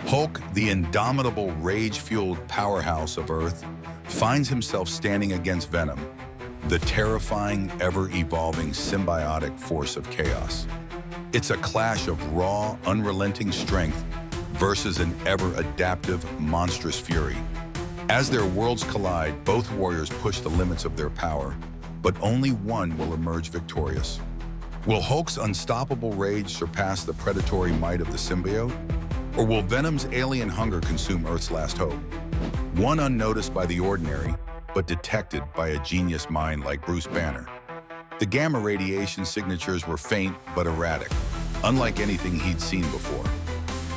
Hulk, the indomitable rage-fueled powerhouse of Earth, finds himself standing against Venom, the terrifying, ever-evolving symbiotic force of chaos. It's a clash of raw, unrelenting strength versus an ever-adaptive, monstrous fury. As their worlds collide, both warriors push the limits of their power, but only one will emerge victorious. Will Hulk's unstoppable rage surpass the predatory might of the symbiote? Or will Venom's alien hunger consume Earth's last hope? One unnoticed by the ordinary, but detected by a genius mind like Bruce Banner. The gamma radiation signatures were faint but erratic, unlike anything he'd seen before.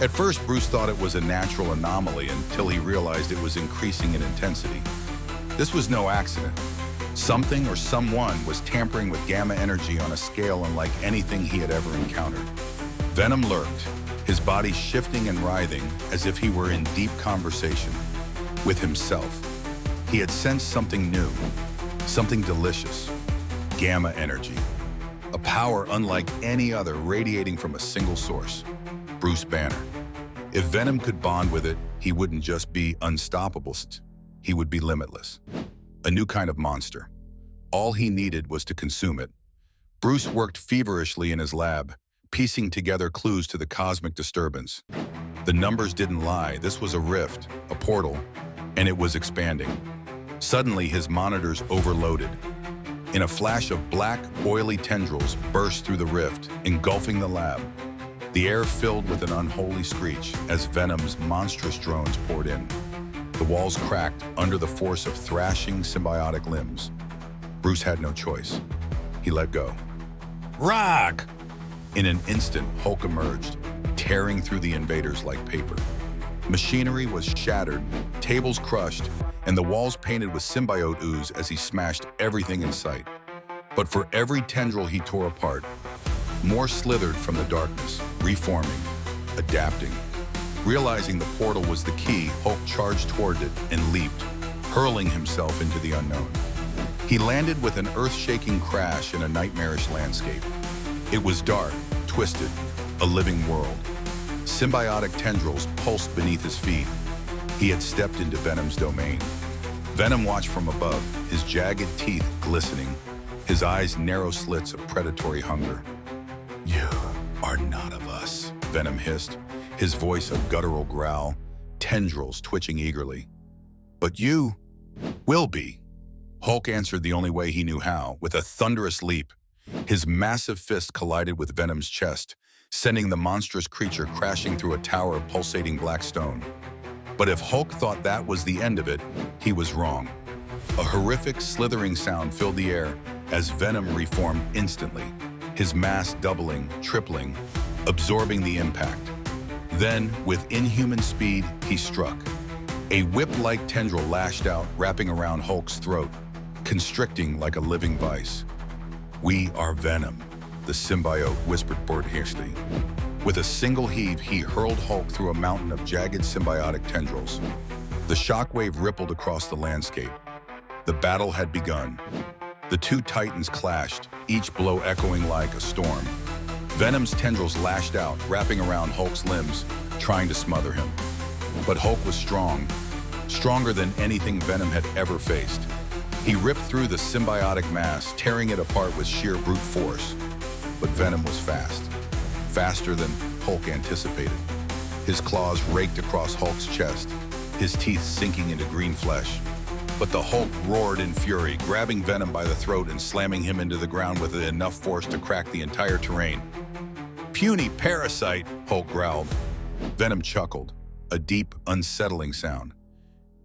At first, Bruce thought it was a natural anomaly until he realized it was increasing in intensity. This was no accident. Something or someone was tampering with gamma energy on a scale unlike anything he had ever encountered. Venom lurked, his body shifting and writhing as if he were in deep conversation with himself. He had sensed something new, something delicious. Gamma energy. A power unlike any other radiating from a single source. Bruce Banner. If Venom could bond with it, he wouldn't just be unstoppable, he would be limitless. A new kind of monster. All he needed was to consume it. Bruce worked feverishly in his lab, piecing together clues to the cosmic disturbance. The numbers didn't lie. This was a rift, a portal, and it was expanding. Suddenly, his monitors overloaded. In a flash of black, oily tendrils burst through the rift, engulfing the lab. The air filled with an unholy screech as Venom's monstrous drones poured in. The walls cracked under the force of thrashing symbiotic limbs. Bruce had no choice. He let go. Rock! In an instant, Hulk emerged, tearing through the invaders like paper. Machinery was shattered, tables crushed, and the walls painted with symbiote ooze as he smashed everything in sight. But for every tendril he tore apart, more slithered from the darkness, reforming, adapting. Realizing the portal was the key, Hulk charged toward it and leaped, hurling himself into the unknown. He landed with an earth-shaking crash in a nightmarish landscape. It was dark, twisted, a living world. Symbiotic tendrils pulsed beneath his feet. He had stepped into Venom's domain. Venom watched from above, his jagged teeth glistening, his eyes narrow slits of predatory hunger. You are not of us, Venom hissed, his voice a guttural growl, tendrils twitching eagerly. But you will be. Hulk answered the only way he knew how, with a thunderous leap. His massive fist collided with Venom's chest, sending the monstrous creature crashing through a tower of pulsating black stone. But if Hulk thought that was the end of it, he was wrong. A horrific slithering sound filled the air as Venom reformed instantly, his mass doubling, tripling, absorbing the impact. Then, with inhuman speed, he struck. A whip-like tendril lashed out, wrapping around Hulk's throat, constricting like a living vice. We are Venom, the symbiote whispered Bert hastily. With a single heave, he hurled Hulk through a mountain of jagged symbiotic tendrils. The shockwave rippled across the landscape. The battle had begun. The two titans clashed, each blow echoing like a storm. Venom's tendrils lashed out, wrapping around Hulk's limbs, trying to smother him. But Hulk was strong, stronger than anything Venom had ever faced. He ripped through the symbiotic mass, tearing it apart with sheer brute force. But Venom was fast, faster than Hulk anticipated. His claws raked across Hulk's chest, his teeth sinking into green flesh. But the Hulk roared in fury, grabbing Venom by the throat and slamming him into the ground with enough force to crack the entire terrain. Puny parasite, Hulk growled. Venom chuckled, a deep, unsettling sound.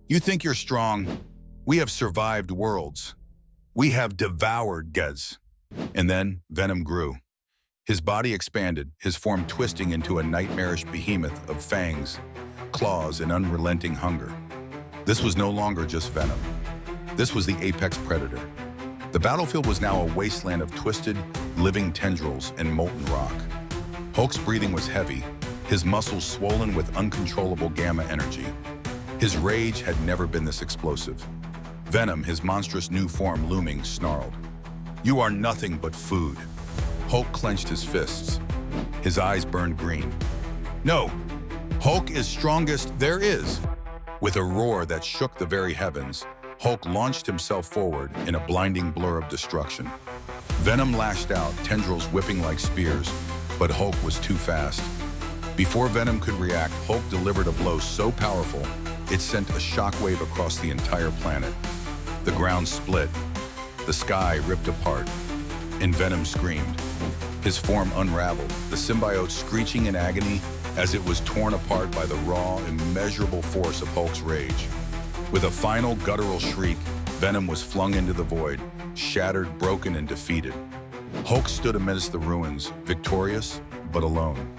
You think you're strong? We have survived worlds. We have devoured Gez. And then Venom grew. His body expanded, his form twisting into a nightmarish behemoth of fangs, claws, and unrelenting hunger. This was no longer just Venom. This was the apex predator. The battlefield was now a wasteland of twisted, living tendrils and molten rock. Hulk's breathing was heavy, his muscles swollen with uncontrollable gamma energy. His rage had never been this explosive. Venom, his monstrous new form looming, snarled. You are nothing but food. Hulk clenched his fists. His eyes burned green. No! Hulk is strongest there is. With a roar that shook the very heavens, Hulk launched himself forward in a blinding blur of destruction. Venom lashed out, tendrils whipping like spears, but Hulk was too fast. Before Venom could react, Hulk delivered a blow so powerful, it sent a shockwave across the entire planet. The ground split, the sky ripped apart, and Venom screamed. His form unraveled, the symbiote screeching in agony as it was torn apart by the raw, immeasurable force of Hulk's rage. With a final guttural shriek, Venom was flung into the void, shattered, broken, and defeated. Hulk stood amidst the ruins, victorious, but alone.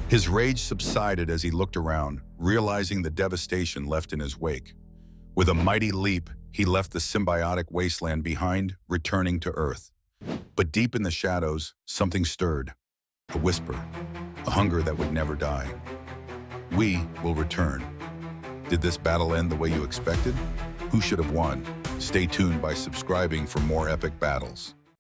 His rage subsided as he looked around, realizing the devastation left in his wake. With a mighty leap, he left the symbiotic wasteland behind, returning to Earth. But deep in the shadows, something stirred. A whisper, a hunger that would never die. We will return. Did this battle end the way you expected? Who should have won? Stay tuned by subscribing for more epic battles.